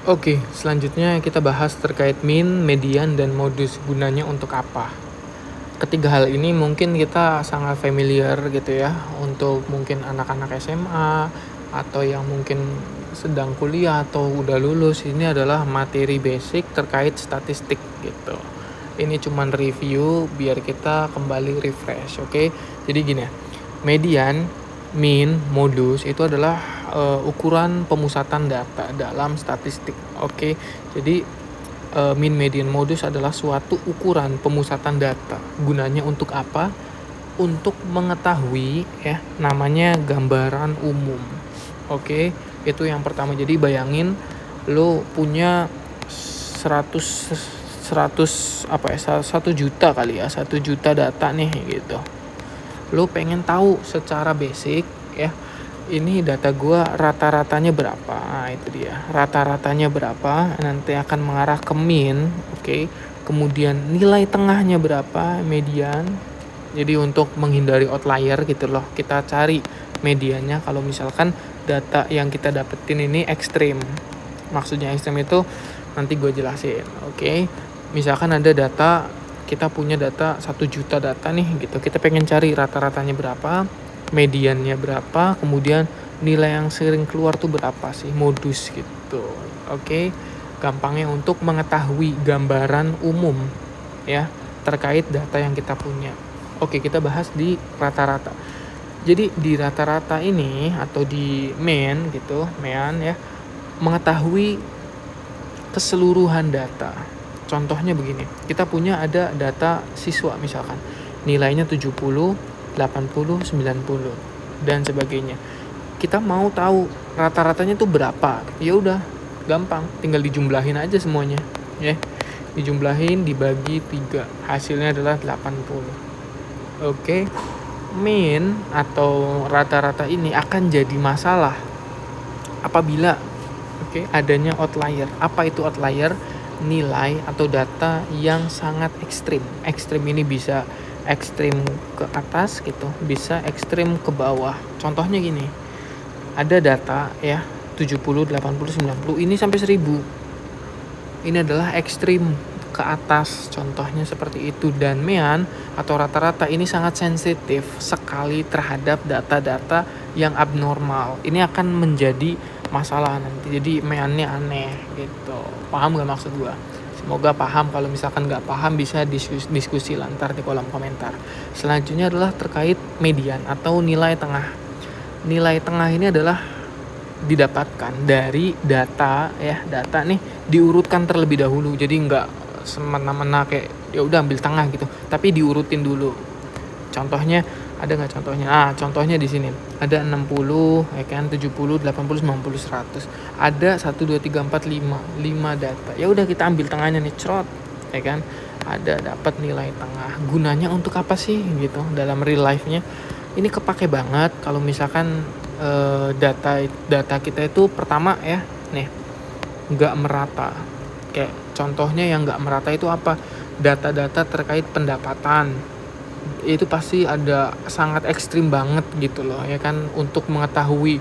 Oke, selanjutnya kita bahas terkait mean, median, dan modus. Gunanya untuk apa? Ketiga hal ini mungkin kita sangat familiar gitu ya, untuk mungkin anak-anak SMA atau yang mungkin sedang kuliah atau udah lulus. Ini adalah materi basic terkait statistik gitu. Ini cuman review biar kita kembali refresh, oke? Jadi gini ya, median, mean, modus itu adalah ukuran pemusatan data dalam statistik, oke? Jadi mean, median, modus adalah suatu ukuran pemusatan data. Gunanya untuk apa? Untuk mengetahui ya, namanya gambaran umum. Oke, itu yang pertama. Jadi bayangin lo punya 100 apa ya, 1 juta kali ya, 1 juta data nih gitu. Lo pengen tahu secara basic ya, ini data gua rata-ratanya berapa. Nah, itu dia. Rata-ratanya berapa nanti akan mengarah ke mean, oke. Kemudian nilai tengahnya berapa, median. Jadi untuk menghindari outlier gitu loh, kita cari mediannya kalau misalkan data yang kita dapetin ini ekstrim. Maksudnya ekstrim itu nanti gue jelasin, oke. Misalkan ada data, kita punya data 1 juta data nih gitu. Kita pengen cari rata-ratanya berapa, mediannya berapa, kemudian nilai yang sering keluar tuh berapa sih, modus gitu. Oke. Gampangnya untuk mengetahui gambaran umum ya terkait data yang kita punya. Oke, kita bahas di rata-rata. Jadi di rata-rata ini atau di mean gitu, mean ya, mengetahui keseluruhan data. Contohnya begini, kita punya ada data siswa misalkan, nilainya 70, 80, 90 dan sebagainya. Kita mau tahu rata-ratanya tuh berapa? Ya udah, gampang, tinggal dijumlahin aja semuanya, ya. Dijumlahin dibagi 3, hasilnya adalah 80. Oke. Mean atau rata-rata ini akan jadi masalah apabila adanya outlier. Apa itu outlier? Nilai atau data yang sangat ekstrim. Ekstrim ini bisa ekstrim ke atas gitu, bisa ekstrim ke bawah. Contohnya gini, ada data ya 70, 80, 90, ini sampai 1000. Ini adalah ekstrim ke atas, contohnya seperti itu. Dan mean atau rata-rata ini sangat sensitif sekali terhadap data-data yang abnormal. Ini akan menjadi masalah nanti, jadi meannya aneh gitu. Paham gak maksud gua? Semoga paham. Kalau misalkan gak paham bisa diskusi lantar di kolom komentar. Selanjutnya adalah terkait median atau nilai tengah. Nilai tengah ini adalah didapatkan dari data ya, data nih diurutkan terlebih dahulu, jadi nggak semena-mena kayak ya udah ambil tengah gitu, tapi diurutin dulu. Contohnya ada nggak contohnya? Contohnya di sini ada 60 ya kan, 70, 80, 90, 100. Ada 1 2 3 4 5 data. Ya udah kita ambil tengahnya nih, cerot ya kan. Ada dapat nilai tengah. Gunanya untuk apa sih gitu dalam real life-nya? Ini kepake banget kalau misalkan data kita itu pertama ya nih nggak merata. Kayak contohnya yang nggak merata itu apa? Data-data terkait pendapatan itu pasti ada sangat ekstrim banget gitu loh ya kan. Untuk mengetahui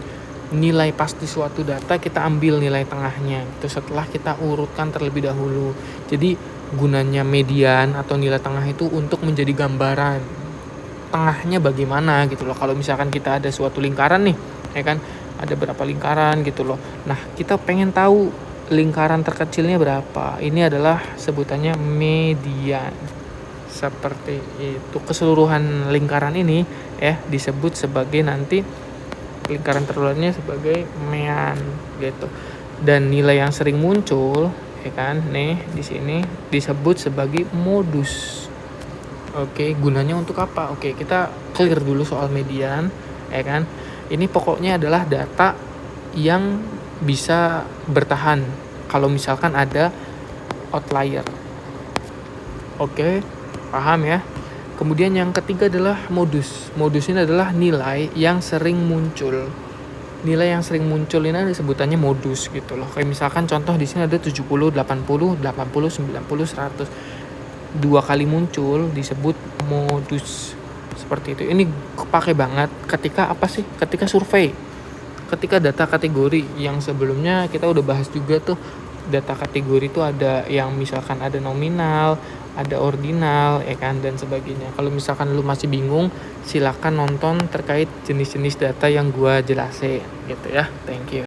nilai pasti suatu data, kita ambil nilai tengahnya itu setelah kita urutkan terlebih dahulu. Jadi gunanya median atau nilai tengah itu untuk menjadi gambaran tengahnya bagaimana gitu loh. Kalau misalkan kita ada suatu lingkaran nih ya kan, ada berapa lingkaran gitu loh. Nah, kita pengen tahu lingkaran terkecilnya berapa. Ini adalah sebutannya median. Seperti itu. Keseluruhan lingkaran ini ya disebut sebagai nanti lingkaran terluarnya sebagai mean gitu. Dan nilai yang sering muncul ya kan nih di sini disebut sebagai modus. Oke, gunanya untuk apa? Oke, kita clear dulu soal median ya kan. Ini pokoknya adalah data yang bisa bertahan kalau misalkan ada outlier. Oke, paham ya? Kemudian yang ketiga adalah modus. Modus ini adalah nilai yang sering muncul. Nilai yang sering muncul ini ada sebutannya modus gitu loh. Kayak misalkan contoh di sini ada 70, 80, 80, 90, 100. 2 kali muncul disebut modus. Seperti itu. Ini kepake banget ketika apa sih? Ketika survei. Ketika data kategori yang sebelumnya kita udah bahas juga tuh, data kategori itu ada yang misalkan ada nominal, ada ordinal, ya kan, dan sebagainya. Kalau misalkan lu masih bingung, silakan nonton terkait jenis-jenis data yang gua jelasin gitu ya. Thank you.